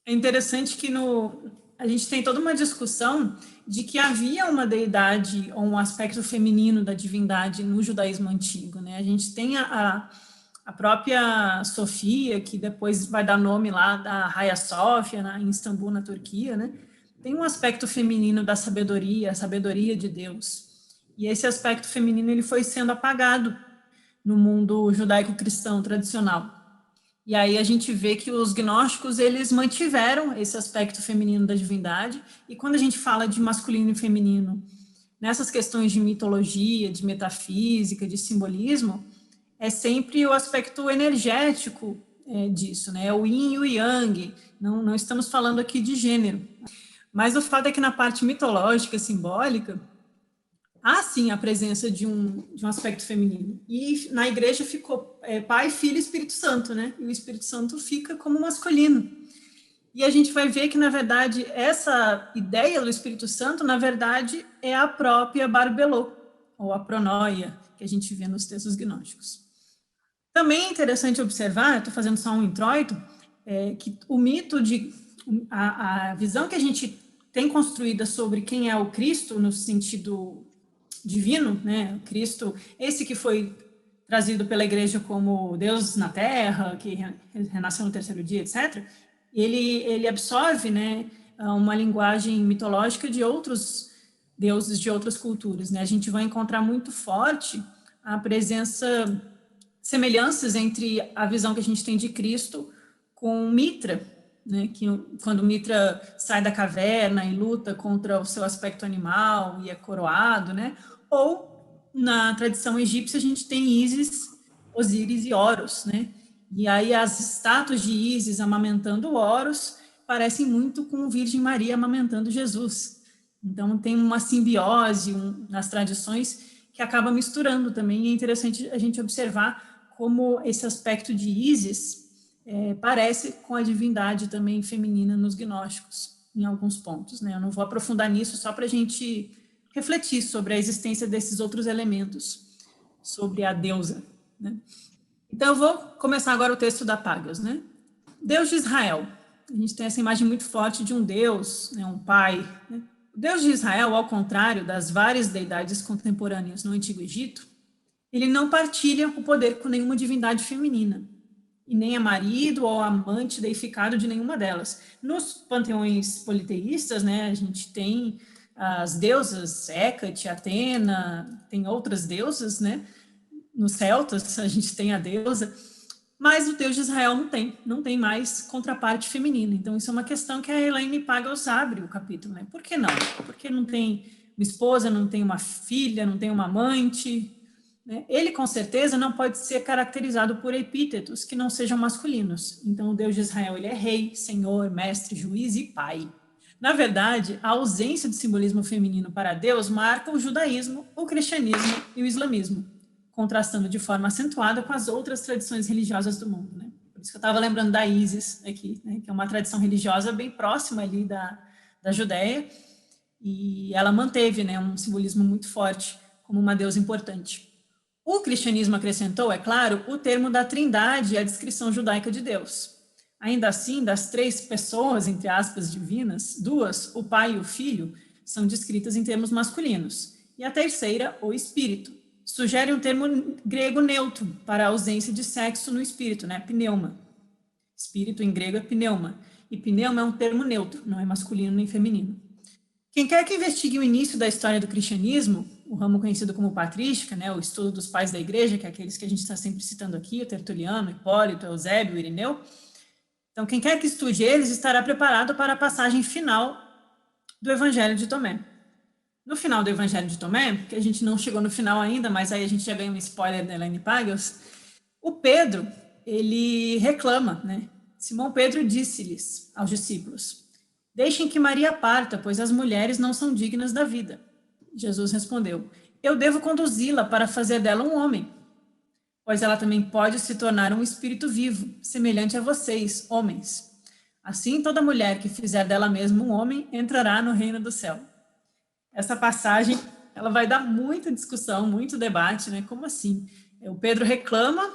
É interessante que a gente tem toda uma discussão de que havia uma deidade ou um aspecto feminino da divindade no judaísmo antigo, né? A gente tem a própria Sofia, que depois vai dar nome lá da Hagia Sophia, em Istambul, na Turquia, né? Tem um aspecto feminino da sabedoria, a sabedoria de Deus. E esse aspecto feminino ele foi sendo apagado no mundo judaico-cristão tradicional. E aí a gente vê que os gnósticos, eles mantiveram esse aspecto feminino da divindade, e quando a gente fala de masculino e feminino, nessas questões de mitologia, de metafísica, de simbolismo, é sempre o aspecto energético disso, né? O yin e o yang, não estamos falando aqui de gênero. Mas o fato é que na parte mitológica, simbólica, há sim a presença de um aspecto feminino. E na igreja ficou Pai, Filho e Espírito Santo, né? E o Espírito Santo fica como masculino. E a gente vai ver que, na verdade, essa ideia do Espírito Santo, na verdade, é a própria Barbelô, ou a pronoia, que a gente vê nos textos gnósticos. Também é interessante observar, estou fazendo só um introito, que o mito a visão que a gente tem construída sobre quem é o Cristo, no sentido divino, né? Cristo, esse que foi trazido pela igreja como Deus na Terra, que renasceu no terceiro dia, etc., ele absorve, né, uma linguagem mitológica de outros deuses de outras culturas, né? A gente vai encontrar muito forte a presença, semelhanças entre a visão que a gente tem de Cristo com Mitra, né? Que quando Mitra sai da caverna e luta contra o seu aspecto animal e é coroado, né? Ou na tradição egípcia a gente tem Ísis, Osíris e Horus, né? E aí as estátuas de Ísis amamentando Horus parecem muito com Virgem Maria amamentando Jesus. Então tem uma simbiose nas tradições que acaba misturando também, e é interessante a gente observar como esse aspecto de Ísis parece com a divindade também feminina nos gnósticos, em alguns pontos, né? Eu não vou aprofundar nisso, só para a gente refletir sobre a existência desses outros elementos, sobre a deusa, né? Então, eu vou começar agora o texto da Pagas, né? Deus de Israel. A gente tem essa imagem muito forte de um Deus, né, um pai, né? O Deus de Israel, ao contrário das várias deidades contemporâneas no Antigo Egito, ele não partilha o poder com nenhuma divindade feminina, e nem é marido ou amante deificado de nenhuma delas. Nos panteões politeístas, né, a gente tem as deusas Hécate, Atena, tem outras deusas, né? Nos celtas a gente tem a deusa, mas o Deus de Israel não tem mais contraparte feminina. Então isso é uma questão que a Elaine Pagels abre o capítulo, né? Por que não? Porque não tem uma esposa, não tem uma filha, não tem uma amante, né? Ele, com certeza, não pode ser caracterizado por epítetos que não sejam masculinos. Então, o Deus de Israel ele é rei, senhor, mestre, juiz e pai. Na verdade, a ausência de simbolismo feminino para Deus marca o judaísmo, o cristianismo e o islamismo, contrastando de forma acentuada com as outras tradições religiosas do mundo, né? Por isso que eu estava lembrando da Ísis aqui, né? Que é uma tradição religiosa bem próxima ali da Judéia, e ela manteve, né, um simbolismo muito forte como uma deusa importante. O cristianismo acrescentou, é claro, o termo da trindade e a descrição judaica de Deus. Ainda assim, das três pessoas, entre aspas, divinas, duas, o pai e o filho, são descritas em termos masculinos, e a terceira, o espírito. Sugere um termo grego neutro para a ausência de sexo no espírito, né? Pneuma. Espírito em grego é pneuma, e pneuma é um termo neutro, não é masculino nem feminino. Quem quer que investigue o início da história do cristianismo, o ramo conhecido como patrística, né, o estudo dos pais da igreja, que é aqueles que a gente está sempre citando aqui, o Tertuliano, Hipólito, Eusébio, Irineu. Então, quem quer que estude eles estará preparado para a passagem final do Evangelho de Tomé. No final do Evangelho de Tomé, que a gente não chegou no final ainda, mas aí a gente já ganha um spoiler da Elaine Pagels, o Pedro, ele reclama, né? Simão Pedro disse-lhes aos discípulos: deixem que Maria parta, pois as mulheres não são dignas da vida. Jesus respondeu: eu devo conduzi-la para fazer dela um homem, pois ela também pode se tornar um espírito vivo, semelhante a vocês, homens. Assim, toda mulher que fizer dela mesma um homem entrará no reino do céu. Essa passagem, ela vai dar muita discussão, muito debate, né? Como assim? O Pedro reclama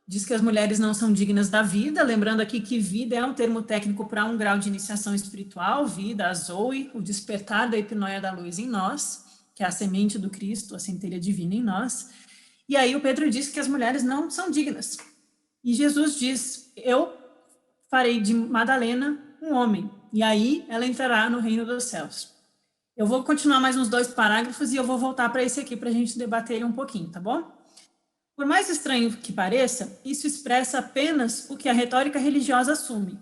diz que as mulheres não são dignas da vida, lembrando aqui que vida é um termo técnico para um grau de iniciação espiritual, vida, a Zoe, o despertar da epinoia da luz em nós, que é a semente do Cristo, a centelha divina em nós. E aí o Pedro diz que as mulheres não são dignas. E Jesus diz, eu farei de Madalena um homem, e aí ela entrará no reino dos céus. Eu vou continuar mais uns 2 parágrafos e eu vou voltar para esse aqui para a gente debater ele um pouquinho, tá bom? Por mais estranho que pareça, isso expressa apenas o que a retórica religiosa assume,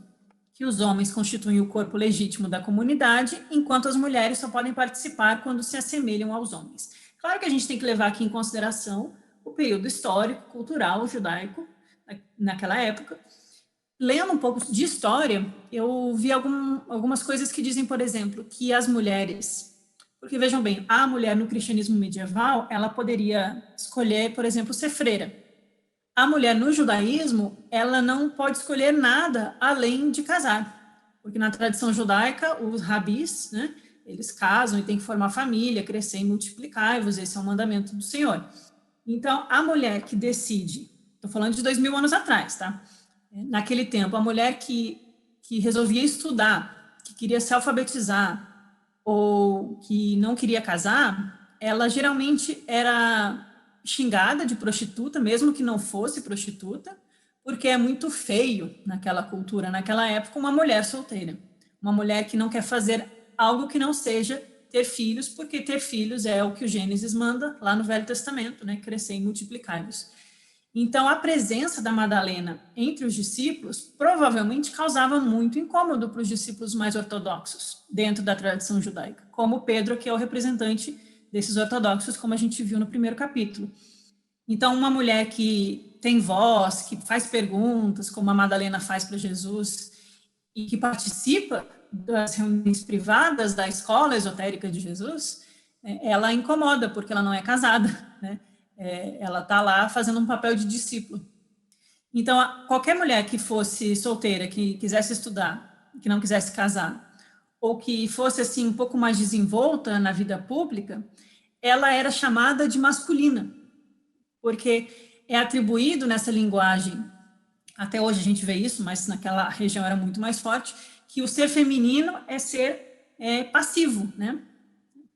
que os homens constituem o corpo legítimo da comunidade, enquanto as mulheres só podem participar quando se assemelham aos homens. Claro que a gente tem que levar aqui em consideração o período histórico, cultural, judaico, naquela época. Lendo um pouco de história, eu vi algumas coisas que dizem, por exemplo, que as mulheres... Porque, vejam bem, a mulher no cristianismo medieval, ela poderia escolher, por exemplo, ser freira. A mulher no judaísmo, ela não pode escolher nada além de casar. Porque na tradição judaica, os rabis, né, eles casam e têm que formar família, crescer e multiplicar-vos, esse é um mandamento do Senhor. Então, a mulher que decide, estou falando de 2000 anos atrás, tá? Naquele tempo, a mulher que resolvia estudar, que queria se alfabetizar, ou que não queria casar, ela geralmente era xingada de prostituta, mesmo que não fosse prostituta, porque é muito feio naquela cultura, naquela época, uma mulher solteira. Uma mulher que não quer fazer algo que não seja ter filhos, porque ter filhos é o que o Gênesis manda lá no Velho Testamento, né? Crescer e multiplicar-vos. Então, a presença da Madalena entre os discípulos provavelmente causava muito incômodo para os discípulos mais ortodoxos dentro da tradição judaica, como Pedro, que é o representante desses ortodoxos, como a gente viu no primeiro capítulo. Então, uma mulher que tem voz, que faz perguntas, como a Madalena faz para Jesus, e que participa das reuniões privadas da escola esotérica de Jesus, ela incomoda, porque ela não é casada, né? Ela está lá fazendo um papel de discípulo. Então, qualquer mulher que fosse solteira, que quisesse estudar, que não quisesse casar, ou que fosse assim um pouco mais desenvolta na vida pública, ela era chamada de masculina, porque é atribuído nessa linguagem, até hoje a gente vê isso, mas naquela região era muito mais forte, que o ser feminino é ser passivo, né?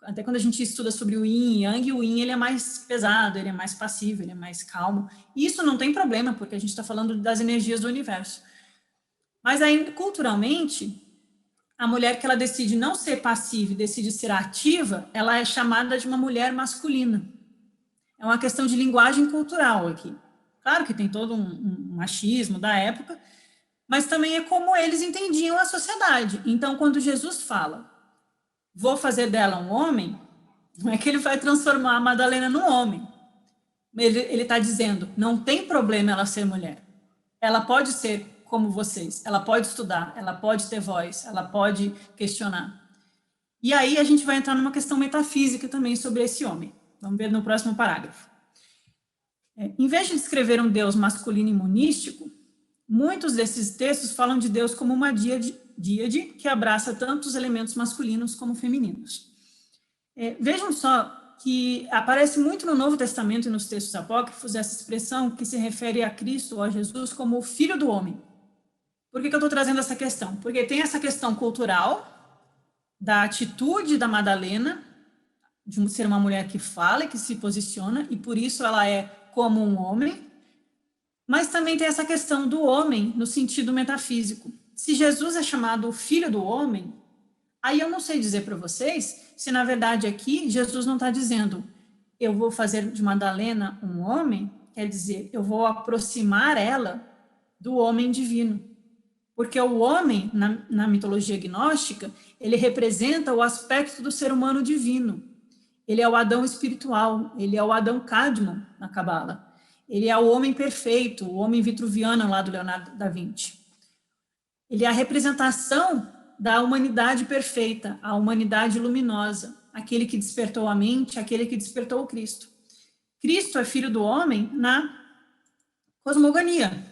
Até quando a gente estuda sobre o yin e yang, o yin ele é mais pesado, ele é mais passivo, ele é mais calmo. E isso não tem problema, porque a gente está falando das energias do universo. Mas aí, culturalmente, a mulher que ela decide não ser passiva e decide ser ativa, ela é chamada de uma mulher masculina. É uma questão de linguagem cultural aqui. Claro que tem todo um machismo da época, mas também é como eles entendiam a sociedade. Então, quando Jesus fala, vou fazer dela um homem, não é que ele vai transformar a Madalena num homem. Ele está dizendo, não tem problema ela ser mulher. Ela pode ser como vocês, ela pode estudar, ela pode ter voz, ela pode questionar. E aí a gente vai entrar numa questão metafísica também sobre esse homem. Vamos ver no próximo parágrafo. Em vez de descrever um Deus masculino e monístico, muitos desses textos falam de Deus como uma díade que abraça tanto os elementos masculinos como femininos. Vejam só que aparece muito no Novo Testamento e nos textos apócrifos essa expressão que se refere a Cristo ou a Jesus como o Filho do Homem. Por que eu estou trazendo essa questão? Porque tem essa questão cultural da atitude da Madalena, de ser uma mulher que fala e que se posiciona, e por isso ela é como um homem, mas também tem essa questão do homem no sentido metafísico. Se Jesus é chamado o Filho do Homem, aí eu não sei dizer para vocês se, na verdade, aqui Jesus não está dizendo eu vou fazer de Madalena um homem, quer dizer, eu vou aproximar ela do homem divino. Porque o homem, na mitologia gnóstica, ele representa o aspecto do ser humano divino. Ele é o Adão espiritual, ele é o Adão Cadmon na Cabala. Ele é o homem perfeito, o homem vitruviano lá do Leonardo da Vinci. Ele é a representação da humanidade perfeita, a humanidade luminosa, aquele que despertou a mente, aquele que despertou o Cristo. Cristo é filho do homem na cosmogonia.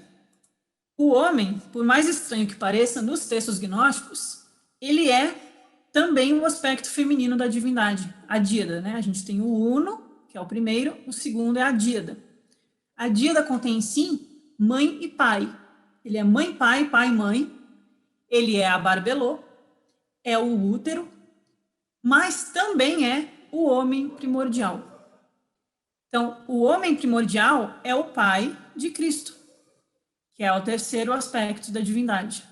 O homem, por mais estranho que pareça, nos textos gnósticos, ele é também o aspecto feminino da divindade, a díada, né? A gente tem o Uno, que é o primeiro, o segundo é a díada. A díada contém, sim, mãe e pai. Ele é mãe, pai, pai, mãe. Ele é a barbelô, é o útero, mas também é o homem primordial. Então, o homem primordial é o pai de Cristo, que é o terceiro aspecto da divindade.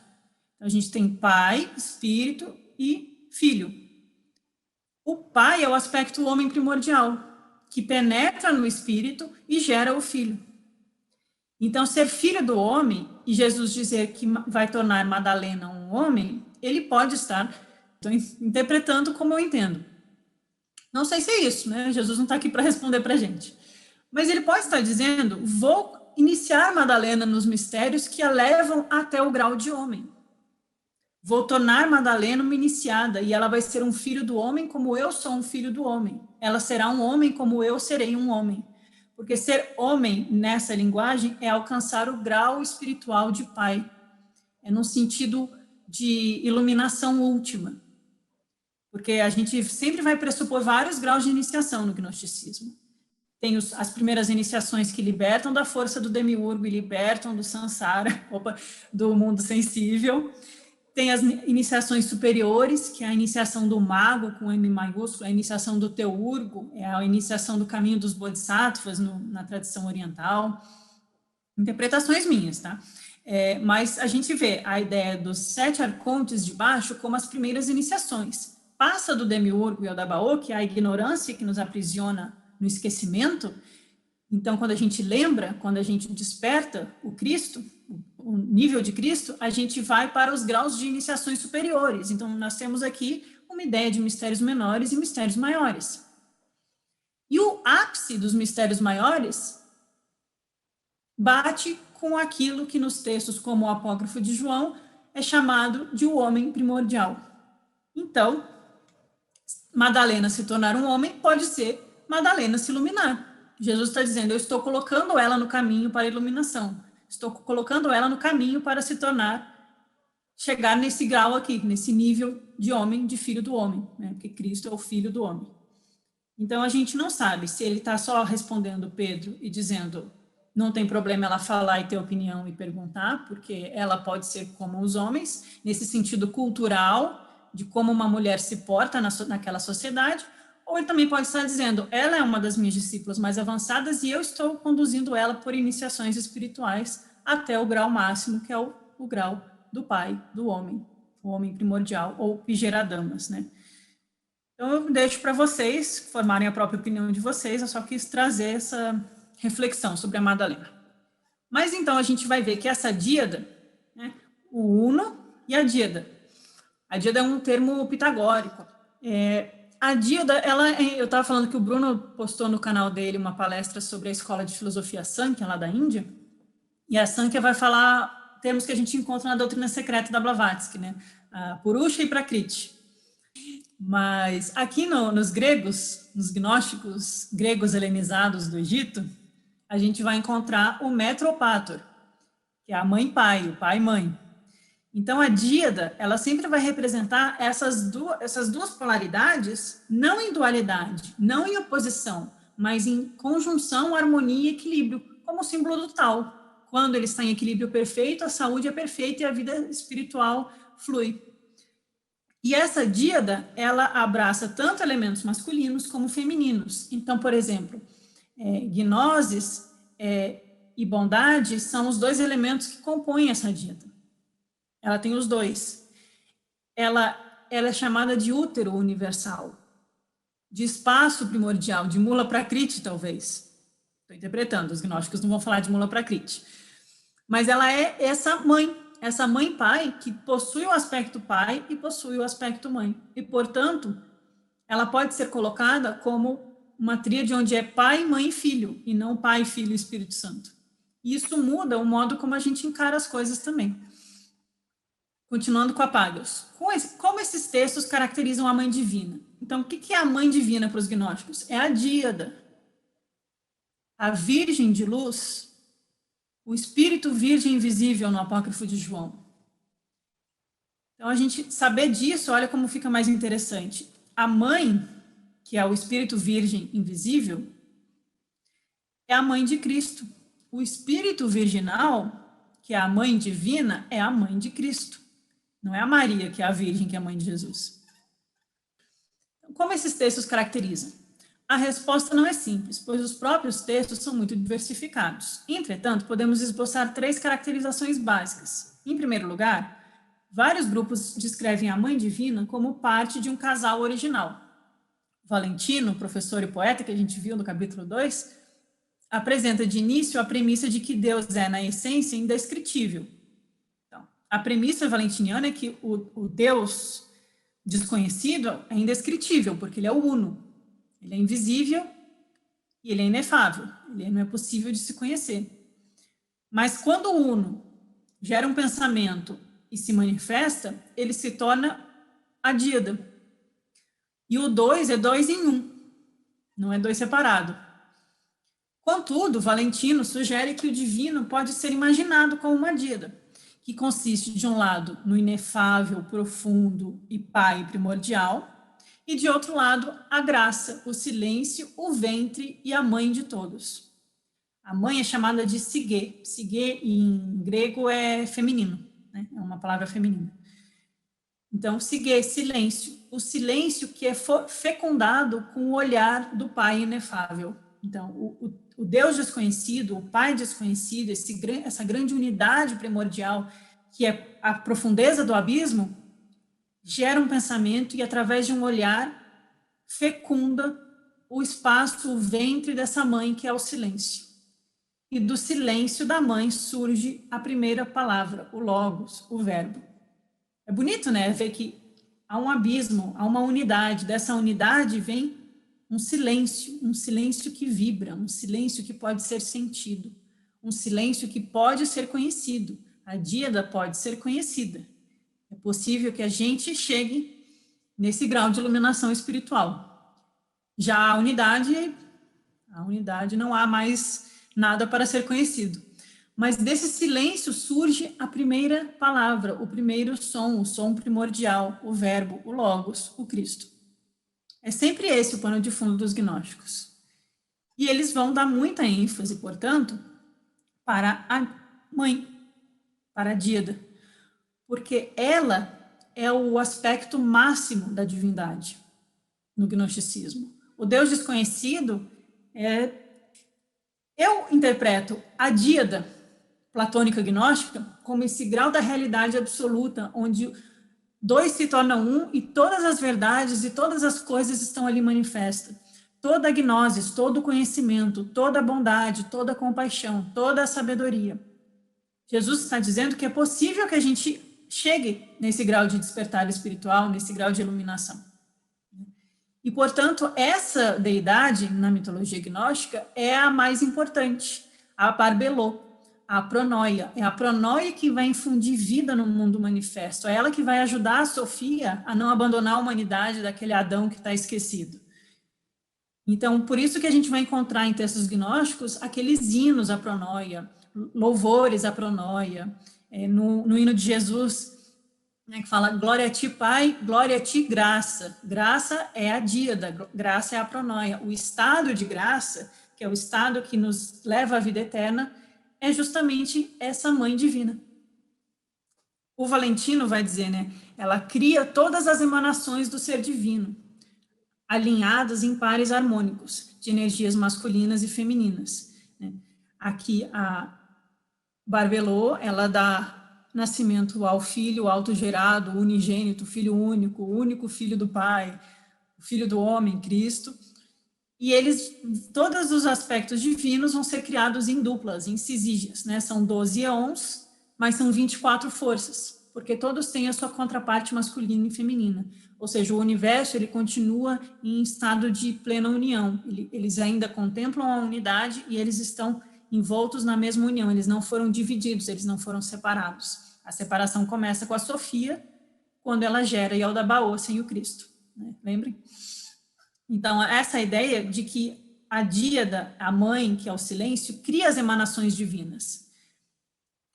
Então, a gente tem pai, espírito e filho. O pai é o aspecto homem primordial, que penetra no espírito e gera o filho. Então, ser filho do homem, e Jesus dizer que vai tornar Madalena um homem, ele pode estar interpretando como eu entendo. Não sei se é isso, né? Jesus não está aqui para responder para a gente. Mas ele pode estar dizendo, vou iniciar Madalena nos mistérios que a levam até o grau de homem. Vou tornar Madalena uma iniciada, e ela vai ser um filho do homem como eu sou um filho do homem. Ela será um homem como eu serei um homem. Porque ser homem, nessa linguagem, é alcançar o grau espiritual de pai. É no sentido de iluminação última. Porque a gente sempre vai pressupor vários graus de iniciação no gnosticismo. Tem as primeiras iniciações que libertam da força do demiurgo e libertam do samsara, do mundo sensível. Tem as iniciações superiores, que é a iniciação do mago, com M maiúsculo, a iniciação do teurgo, é a iniciação do caminho dos bodhisattvas na tradição oriental. Interpretações minhas, tá? Mas a gente vê a ideia dos 7 arcontes de baixo como as primeiras iniciações. Passa do demiurgo e o dabaô, que é a ignorância que nos aprisiona no esquecimento. Então, quando a gente lembra, quando a gente desperta o Cristo, o nível de Cristo, a gente vai para os graus de iniciações superiores. Então, nós temos aqui uma ideia de mistérios menores e mistérios maiores. E o ápice dos mistérios maiores bate com aquilo que nos textos como o Apócrifo de João é chamado de o homem primordial. Então, Madalena se tornar um homem pode ser Madalena se iluminar. Jesus está dizendo, eu estou colocando ela no caminho para a iluminação. Estou colocando ela no caminho para se tornar, chegar nesse grau aqui, nesse nível de homem, de filho do homem, né? Porque Cristo é o filho do homem. Então, a gente não sabe se ele está só respondendo Pedro e dizendo, não tem problema ela falar e ter opinião e perguntar, porque ela pode ser como os homens, nesse sentido cultural, de como uma mulher se porta naquela sociedade, ou ele também pode estar dizendo, ela é uma das minhas discípulas mais avançadas e eu estou conduzindo ela por iniciações espirituais até o grau máximo, que é o grau do pai, do homem, o homem primordial, ou Vigeradamas, né? Então, eu deixo para vocês formarem a própria opinião de vocês, eu só quis trazer essa reflexão sobre a Madalena. Mas, então, a gente vai ver que essa díada, né, o uno e a díada. A díada é um termo pitagórico. A díada, eu estava falando que o Bruno postou no canal dele uma palestra sobre a escola de filosofia Sankhya, lá da Índia, e a Sankhya vai falar termos que a gente encontra na doutrina secreta da Blavatsky, né? A Purusha e Prakriti. Mas aqui nos gregos, nos gnósticos gregos helenizados do Egito, a gente vai encontrar o Metropator, que é a mãe-pai, o pai-mãe. Então, a díada, ela sempre vai representar essas duas polaridades, não em dualidade, não em oposição, mas em conjunção, harmonia e equilíbrio, como o símbolo do tal. Quando ele está em equilíbrio perfeito, a saúde é perfeita e a vida espiritual flui. E essa díada, ela abraça tanto elementos masculinos como femininos. Então, por exemplo, gnoses e bondade são os 2 elementos que compõem essa díada. Ela tem os 2. Ela é chamada de útero universal, de espaço primordial, de mula prakriti, talvez. Estou interpretando, os gnósticos não vão falar de mula prakriti. Mas ela é essa mãe-pai, que possui o aspecto pai e possui o aspecto mãe. E, portanto, ela pode ser colocada como uma tríade onde é pai, mãe e filho, e não pai, filho e Espírito Santo. E isso muda o modo como a gente encara as coisas também. Continuando com a Apágios. Como esses textos caracterizam a mãe divina? Então, o que é a mãe divina para os gnósticos? É a díada. A virgem de luz, o espírito virgem invisível no Apócrifo de João. Então, a gente saber disso, olha como fica mais interessante. A mãe, que é o espírito virgem invisível, é a mãe de Cristo, O espírito virginal, que é a mãe divina, é a mãe de Cristo. Não é a Maria, que é a virgem, que é a mãe de Jesus. Como esses textos caracterizam? A resposta não é simples, pois os próprios textos são muito diversificados. Entretanto, podemos esboçar 3 caracterizações básicas. Em primeiro lugar, vários grupos descrevem a Mãe Divina como parte de um casal original. Valentino, professor e poeta, que a gente viu no capítulo 2, apresenta de início a premissa de que Deus é, na essência, indescritível. Então, a premissa valentiniana é que o Deus desconhecido é indescritível, porque ele é o uno. Ele é invisível e ele é inefável. Ele não é possível de se conhecer. Mas quando o uno gera um pensamento e se manifesta, ele se torna a díada. E o 2 é 2 em 1, não é 2 separado. Contudo, Valentino sugere que o divino pode ser imaginado como uma díada, que consiste, de um lado, no inefável, profundo e pai primordial, e, de outro lado, a graça, o silêncio, o ventre e a mãe de todos. A mãe é chamada de sigê. Sigê, em grego, é feminino, né? É uma palavra feminina. Então, sigê, silêncio. O silêncio que é fecundado com o olhar do pai inefável. Então, o Deus desconhecido, o pai desconhecido, essa grande unidade primordial, que é a profundeza do abismo, gera um pensamento e, através de um olhar, fecunda o espaço, o ventre dessa mãe, que é o silêncio. E do silêncio da mãe surge a primeira palavra, o logos, o verbo. É bonito, né? Ver que há um abismo, há uma unidade. Dessa unidade vem um silêncio que vibra, um silêncio que pode ser sentido, um silêncio que pode ser conhecido. A díada pode ser conhecida. É possível que a gente chegue nesse grau de iluminação espiritual. Já a unidade não há mais nada para ser conhecido. Mas desse silêncio surge a primeira palavra, o primeiro som, o som primordial, o verbo, o logos, o Cristo. É sempre esse o pano de fundo dos gnósticos. E eles vão dar muita ênfase, portanto, para a mãe, para a díada, porque ela é o aspecto máximo da divindade no gnosticismo. O Deus desconhecido eu interpreto a díada platônica gnóstica como esse grau da realidade absoluta, onde 2 se tornam 1 e todas as verdades e todas as coisas estão ali manifestas. Toda a gnosis, todo o conhecimento, toda a bondade, toda a compaixão, toda a sabedoria. Jesus está dizendo que é possível que a gente chegue nesse grau de despertar espiritual, nesse grau de iluminação. E, portanto, essa deidade, na mitologia gnóstica, é a mais importante, a Barbelô, a pronoia. É a pronoia que vai infundir vida no mundo manifesto. É ela que vai ajudar a Sofia a não abandonar a humanidade daquele Adão que está esquecido. Então, por isso que a gente vai encontrar em textos gnósticos aqueles hinos à pronoia, louvores à pronoia. No hino de Jesus, né, que fala glória a ti, Pai, glória a ti, graça. Graça é a díada, graça é a pronoia. O estado de graça, que é o estado que nos leva à vida eterna, é justamente essa mãe divina. O Valentino vai dizer, né, ela cria todas as emanações do ser divino, alinhadas em pares harmônicos, de energias masculinas e femininas. Né? Aqui a Barbelô, ela dá nascimento ao filho autogerado, unigênito, filho único, o único filho do Pai, o filho do homem, Cristo, e todos os aspectos divinos vão ser criados em duplas, em cisígias, né? São 12 eons, mas são 24 forças, porque todos têm a sua contraparte masculina e feminina, ou seja, o universo ele continua em estado de plena união, eles ainda contemplam a unidade e eles estão envoltos na mesma união, eles não foram divididos, eles não foram separados. A separação começa com a Sofia, quando ela gera Yaldabaoth sem o Cristo, né? Lembrem? Então, essa ideia de que a díada, a mãe, que é o silêncio, cria as emanações divinas.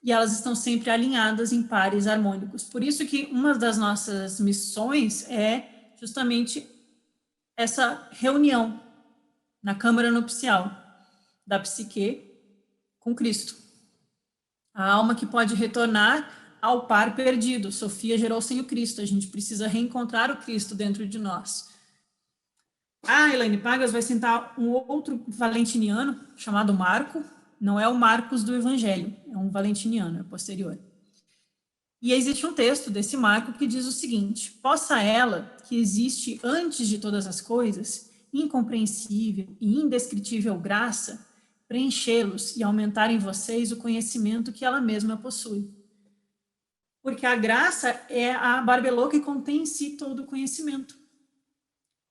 E elas estão sempre alinhadas em pares harmônicos. Por isso que uma das nossas missões é justamente essa reunião na câmara nupcial da psique, com Cristo. A alma que pode retornar ao par perdido. Sofia gerou sem o Cristo. A gente precisa reencontrar o Cristo dentro de nós. A Elaine Pagels vai citar um outro valentiniano chamado Marco. Não é o Marcos do Evangelho, é um valentiniano, é posterior. E existe um texto desse Marco que diz o seguinte: possa ela, que existe antes de todas as coisas, incompreensível e indescritível graça, preenchê-los e aumentar em vocês o conhecimento que ela mesma possui. Porque a graça é a barbelô que contém em si todo o conhecimento.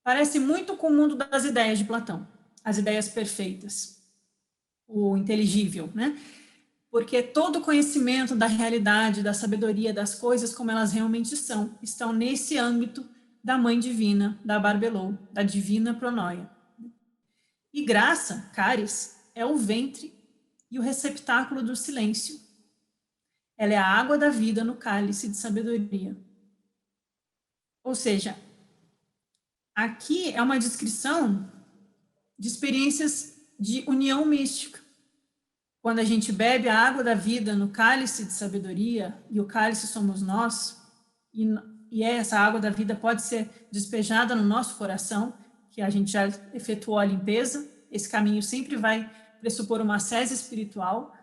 Parece muito com o mundo das ideias de Platão, as ideias perfeitas, o inteligível, né? Porque todo o conhecimento da realidade, da sabedoria, das coisas como elas realmente são, estão nesse âmbito da Mãe Divina, da Barbelô, da Divina Pronóia. E graça, caris, é o ventre e o receptáculo do silêncio. Ela é a água da vida no cálice de sabedoria. Ou seja, aqui é uma descrição de experiências de união mística. Quando a gente bebe a água da vida no cálice de sabedoria, e o cálice somos nós, e essa água da vida pode ser despejada no nosso coração, que a gente já efetuou a limpeza, esse caminho sempre vai pressupor uma ascese espiritual,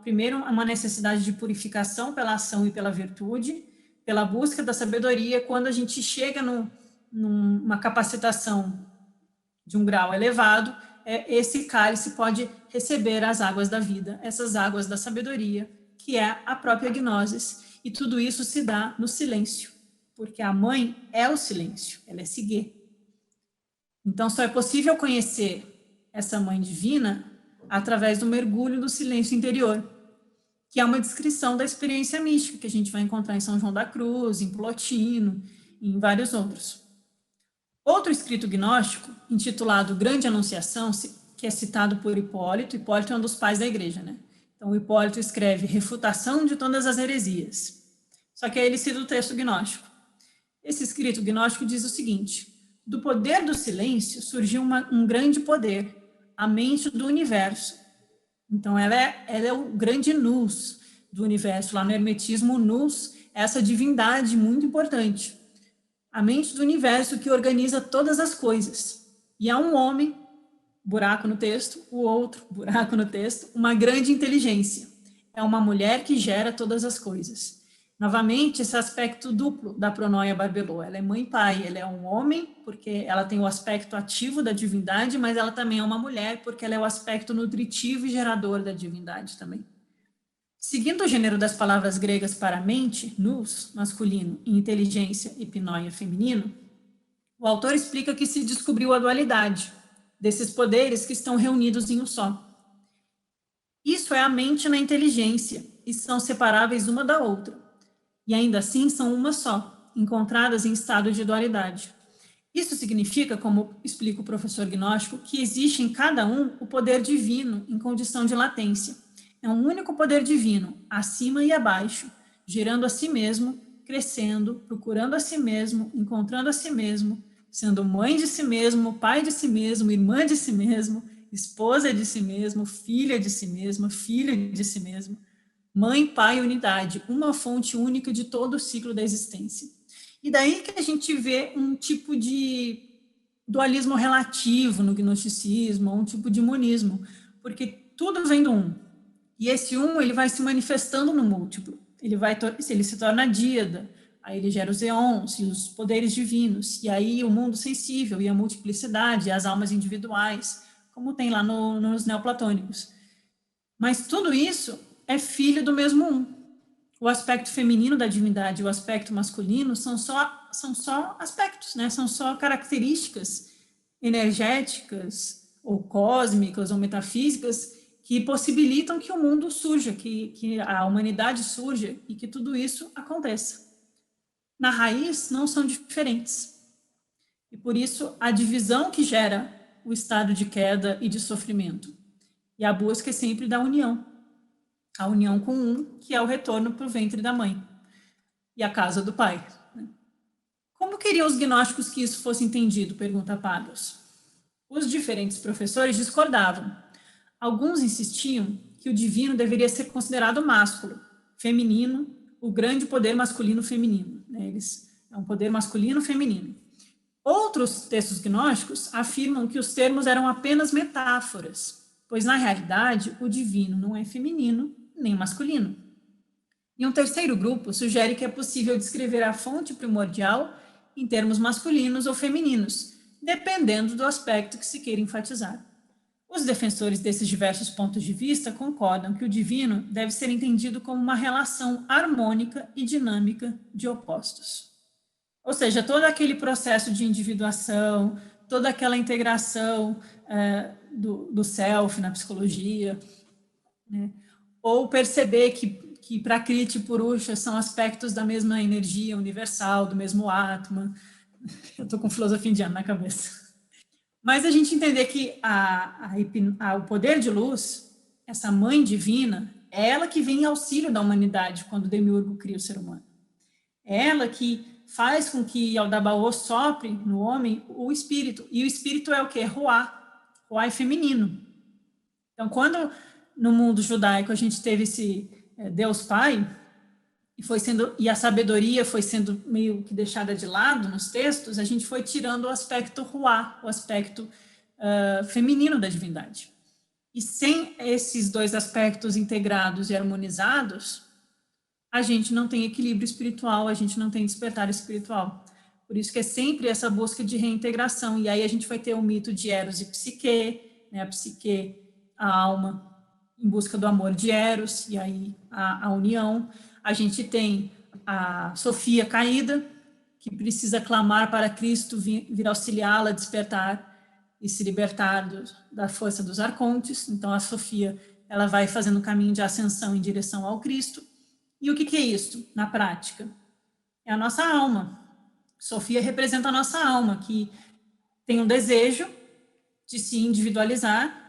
primeiro uma necessidade de purificação pela ação e pela virtude, pela busca da sabedoria. Quando a gente chega numa capacitação de um grau elevado, esse cálice pode receber as águas da vida, essas águas da sabedoria, que é a própria gnosis, e tudo isso se dá no silêncio, porque a mãe é o silêncio, ela é Sigê. Então, só é possível conhecer essa mãe divina através do mergulho no silêncio interior, que é uma descrição da experiência mística que a gente vai encontrar em São João da Cruz, em Plotino, e em vários outros. Outro escrito gnóstico, intitulado Grande Anunciação, que é citado por Hipólito. Hipólito é um dos pais da igreja, né? Então, Hipólito escreve Refutação de todas as heresias. Só que aí ele cita o texto gnóstico. Esse escrito gnóstico diz o seguinte: do poder do silêncio surgiu um grande poder, a mente do universo. Então, ela é o grande nous do universo. Lá no hermetismo, o nous é essa divindade muito importante. A mente do universo que organiza todas as coisas. E há um homem, buraco no texto, o outro, buraco no texto, uma grande inteligência. É uma mulher que gera todas as coisas. Novamente, esse aspecto duplo da Pronóia Barbelô. Ela é mãe e pai, ela é um homem, porque ela tem o aspecto ativo da divindade, mas ela também é uma mulher, porque ela é o aspecto nutritivo e gerador da divindade também. Seguindo o gênero das palavras gregas para mente, nous, masculino, e inteligência, epinoia, feminino, o autor explica que se descobriu a dualidade desses poderes que estão reunidos em um só. Isso é a mente na inteligência, e são separáveis uma da outra. E ainda assim são uma só, encontradas em estado de dualidade. Isso significa, como explica o professor gnóstico, que existe em cada um o poder divino em condição de latência. É um único poder divino, acima e abaixo, gerando a si mesmo, crescendo, procurando a si mesmo, encontrando a si mesmo, sendo mãe de si mesmo, pai de si mesmo, irmã de si mesmo, esposa de si mesmo, filha de si mesmo, filho de si mesmo. Mãe, pai, unidade, uma fonte única de todo o ciclo da existência. E daí que a gente vê um tipo de dualismo relativo no gnosticismo, um tipo de monismo, porque tudo vem do um. E esse um, ele vai se manifestando no múltiplo. Ele se torna díada, aí ele gera os éons e os poderes divinos, e aí o mundo sensível e a multiplicidade, as almas individuais, como tem lá nos neoplatônicos. Mas tudo isso é filho do mesmo um. O aspecto feminino da divindade e o aspecto masculino são só aspectos, né? São só características energéticas ou cósmicas ou metafísicas que possibilitam que o mundo surja, que a humanidade surja e que tudo isso aconteça. Na raiz, não são diferentes. E por isso, a divisão que gera o estado de queda e de sofrimento. E a busca é sempre da união. A união com um, que é o retorno para o ventre da mãe. E a casa do pai. Como queriam os gnósticos que isso fosse entendido? Pergunta Pagels. Os diferentes professores discordavam. Alguns insistiam que o divino deveria ser considerado másculo, feminino, o grande poder masculino feminino, né? É um poder masculino feminino. Outros textos gnósticos afirmam que os termos eram apenas metáforas, pois na realidade o divino não é feminino nem masculino. E um terceiro grupo sugere que é possível descrever a fonte primordial em termos masculinos ou femininos, dependendo do aspecto que se queira enfatizar. Os defensores desses diversos pontos de vista concordam que o divino deve ser entendido como uma relação harmônica e dinâmica de opostos. Ou seja, todo aquele processo de individuação, toda aquela integração do self na psicologia, né? Ou perceber que Prakriti e Purusha são aspectos da mesma energia universal, do mesmo Atma. Eu estou com filosofia indiana na cabeça. Mas a gente entender que o poder de luz, essa mãe divina, é ela que vem em auxílio da humanidade quando o Demiurgo cria o ser humano. É ela que faz com que Yaldabaoth sopre no homem o espírito. E o espírito é o quê? Ruá. Ruá é feminino. Então, quando no mundo judaico a gente teve esse Deus Pai, e a sabedoria foi sendo meio que deixada de lado nos textos, a gente foi tirando o aspecto ruá, o aspecto feminino da divindade. E sem esses dois aspectos integrados e harmonizados, a gente não tem equilíbrio espiritual, a gente não tem despertar espiritual. Por isso que é sempre essa busca de reintegração. E aí a gente vai ter o mito de Eros e Psique, né? A Psique, a alma, em busca do amor de Eros, e aí a união. A gente tem a Sofia caída, que precisa clamar para Cristo vir auxiliá-la a despertar e se libertar da força dos arcontes. Então a Sofia, ela vai fazendo o caminho de ascensão em direção ao Cristo. E o que é isso na prática? É a nossa alma. Sofia representa a nossa alma, que tem um desejo de se individualizar,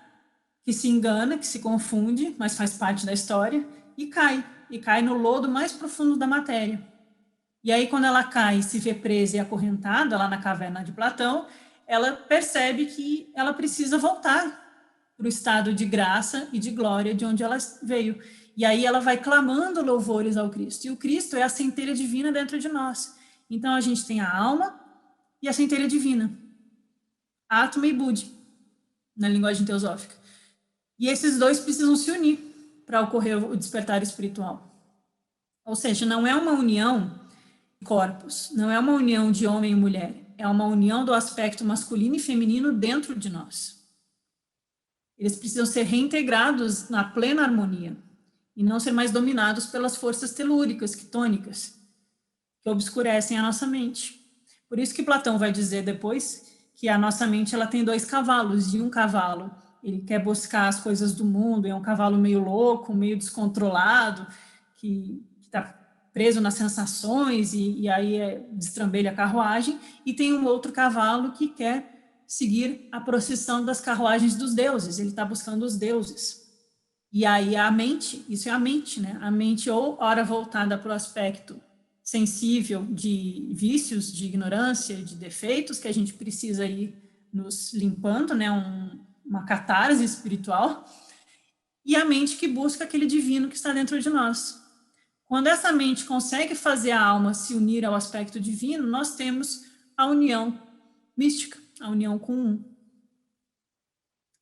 que se engana, que se confunde, mas faz parte da história, e cai no lodo mais profundo da matéria. E aí, quando ela cai e se vê presa e acorrentada lá na caverna de Platão, ela percebe que ela precisa voltar para o estado de graça e de glória de onde ela veio. E aí ela vai clamando louvores ao Cristo. E o Cristo é a centelha divina dentro de nós. Então a gente tem a alma e a centelha divina. Atma e Budi, na linguagem teosófica. E esses dois precisam se unir para ocorrer o despertar espiritual. Ou seja, não é uma união de corpos, não é uma união de homem e mulher, é uma união do aspecto masculino e feminino dentro de nós. Eles precisam ser reintegrados na plena harmonia e não ser mais dominados pelas forças telúricas, quitônicas, que obscurecem a nossa mente. Por isso que Platão vai dizer depois que a nossa mente ela tem dois cavalos, e um cavalo ele quer buscar as coisas do mundo, é um cavalo meio louco, meio descontrolado, que está preso nas sensações e aí destrambelha a carruagem, e tem um outro cavalo que quer seguir a procissão das carruagens dos deuses, ele está buscando os deuses. E aí a mente, isso é a mente, né? A mente ou ora voltada para o aspecto sensível de vícios, de ignorância, de defeitos, que a gente precisa ir nos limpando, né? Uma catarse espiritual, e a mente que busca aquele divino que está dentro de nós. Quando essa mente consegue fazer a alma se unir ao aspecto divino, nós temos a união mística, a união com um.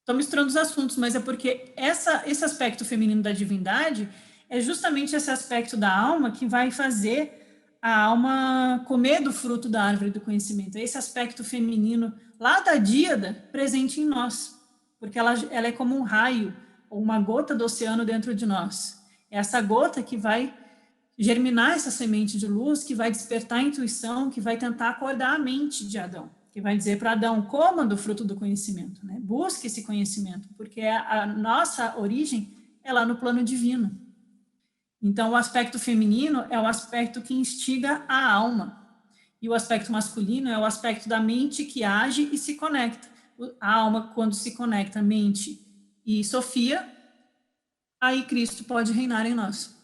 Estou misturando os assuntos, mas é porque esse aspecto feminino da divindade é justamente esse aspecto da alma que vai fazer a alma comer do fruto da árvore do conhecimento. É esse aspecto feminino lá da díada presente em nós, porque ela é como um raio ou uma gota do oceano dentro de nós. É essa gota que vai germinar essa semente de luz, que vai despertar a intuição, que vai tentar acordar a mente de Adão, que vai dizer para Adão, coma do fruto do conhecimento, né? Busque esse conhecimento, porque a nossa origem é lá no plano divino. Então, o aspecto feminino é o aspecto que instiga a alma, e o aspecto masculino é o aspecto da mente que age e se conecta. A alma, quando se conecta mente e Sofia, aí Cristo pode reinar em nós.